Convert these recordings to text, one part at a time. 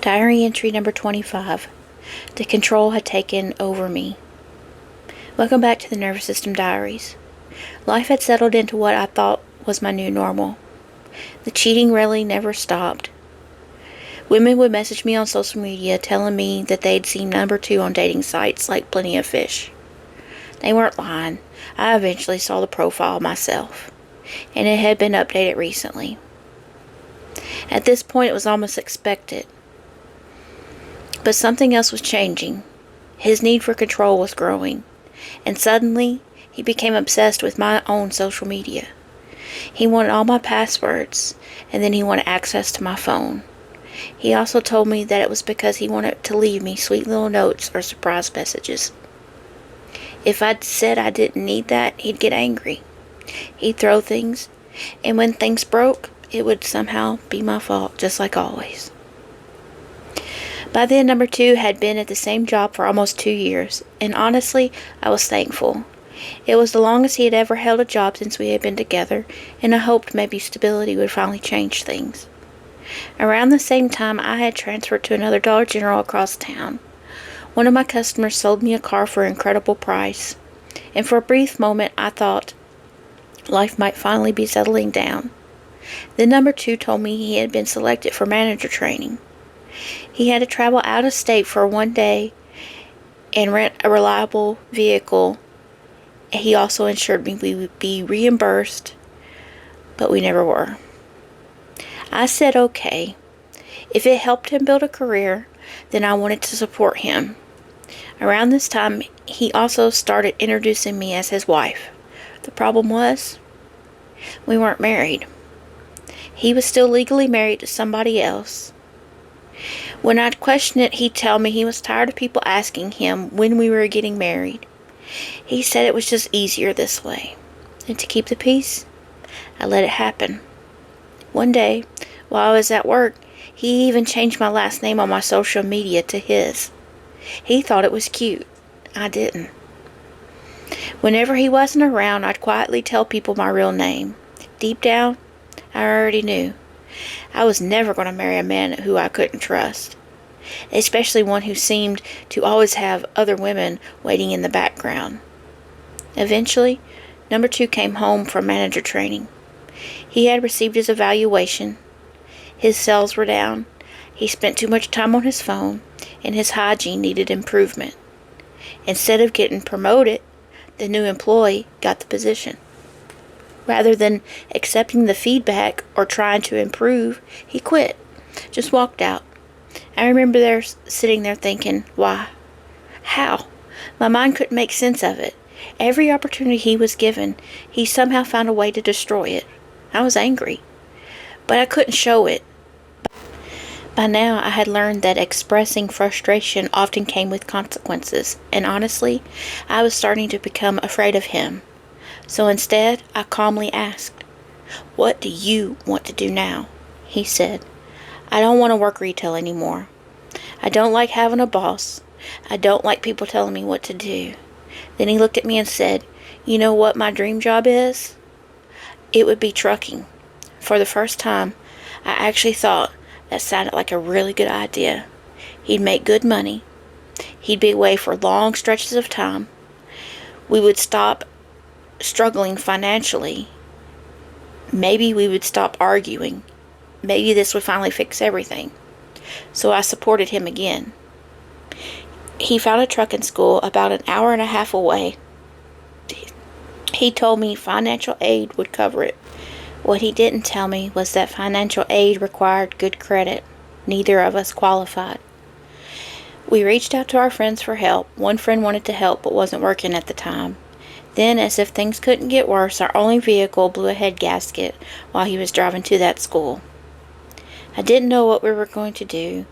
Diary entry number 25. The control had taken over me. Welcome back to the Nervous System Diaries. Life had settled into what I thought was my new normal. The cheating really never stopped. Women would message me on social media telling me that they'd seen number 2 on dating sites like Plenty of Fish. They weren't lying. I eventually saw the profile myself, and it had been updated recently. At this point, it was almost expected. But something else was changing. His need for control was growing, and suddenly, he became obsessed with my own social media. He wanted all my passwords, and then he wanted access to my phone. He also told me that it was because he wanted to leave me sweet little notes or surprise messages. If I'd said I didn't need that, he'd get angry. He'd throw things, and when things broke, it would somehow be my fault, just like always. By then, number 2 had been at the same job for almost 2 years, and honestly, I was thankful. It was the longest he had ever held a job since we had been together, and I hoped maybe stability would finally change things. Around the same time, I had transferred to another Dollar General across town. One of my customers sold me a car for an incredible price, and for a brief moment, I thought life might finally be settling down. Then number 2 told me he had been selected for manager training. He had to travel out of state for one day and rent a reliable vehicle. He also ensured me we would be reimbursed, but we never were. I said okay. If it helped him build a career, then I wanted to support him. Around this time, he also started introducing me as his wife. The problem was, we weren't married. He was still legally married to somebody else. When I'd question it, he'd tell me he was tired of people asking him when we were getting married. He said it was just easier this way. And to keep the peace, I let it happen. One day, while I was at work, he even changed my last name on my social media to his. He thought it was cute. I didn't. Whenever he wasn't around, I'd quietly tell people my real name. Deep down, I already knew. I was never going to marry a man who I couldn't trust, especially one who seemed to always have other women waiting in the background. Eventually, number 2 came home from manager training. He had received his evaluation. His sales were down. He spent too much time on his phone, and his hygiene needed improvement. Instead of getting promoted, the new employee got the position. Rather than accepting the feedback or trying to improve, he quit. Just walked out. I remember sitting there thinking, why? How? My mind couldn't make sense of it. Every opportunity he was given, he somehow found a way to destroy it. I was angry, but I couldn't show it. By now, I had learned that expressing frustration often came with consequences, and honestly, I was starting to become afraid of him. So instead, I calmly asked, "What do you want to do now?" He said, "I don't want to work retail anymore. I don't like having a boss. I don't like people telling me what to do." Then he looked at me and said, "You know what my dream job is? It would be trucking." For the first time, I actually thought that sounded like a really good idea. He'd make good money. He'd be away for long stretches of time. We would stop struggling financially. Maybe we would stop arguing. Maybe this would finally fix everything. So I supported him again. He found a trucking school about an hour and a half away. He told me financial aid would cover it. What he didn't tell me was that financial aid required good credit. Neither of us qualified. We reached out to our friends for help. One friend wanted to help but wasn't working at the time. Then, as if things couldn't get worse, our only vehicle blew a head gasket while he was driving to that school. I didn't know what we were going to do.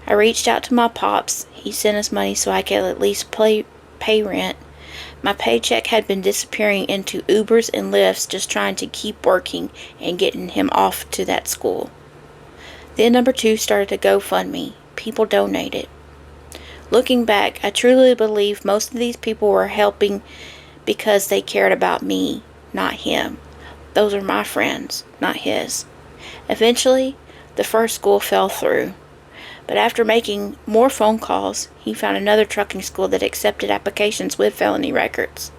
I reached out to my pops. He sent us money so I could at least pay rent. My paycheck had been disappearing into Ubers and Lyfts, just trying to keep working and getting him off to that school. Then number 2 started a GoFundMe. People donated. Looking back, I truly believe most of these people were helping because they cared about me, not him. Those are my friends, not his. Eventually, the first school fell through. But after making more phone calls, he found another trucking school that accepted applications with felony records.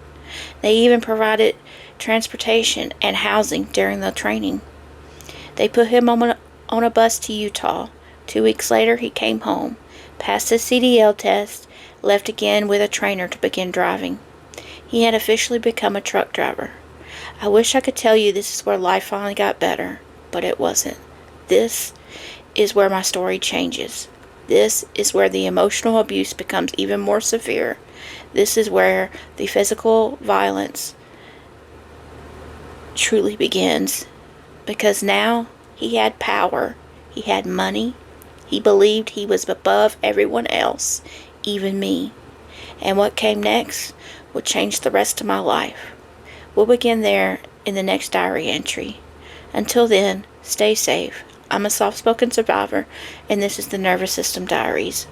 They even provided transportation and housing during the training. They put him on a bus to Utah. 2 weeks later, he came home, passed his CDL test, left again with a trainer to begin driving. He had officially become a truck driver. I wish I could tell you this is where life finally got better, but it wasn't. This is where my story changes. This is where the emotional abuse becomes even more severe. This is where the physical violence truly begins. Because now he had power. He had money. He believed he was above everyone else, even me. And what came next would change the rest of my life. We'll begin there in the next diary entry. Until then, stay safe. I'm a soft-spoken survivor, and this is the Nervous System Diaries.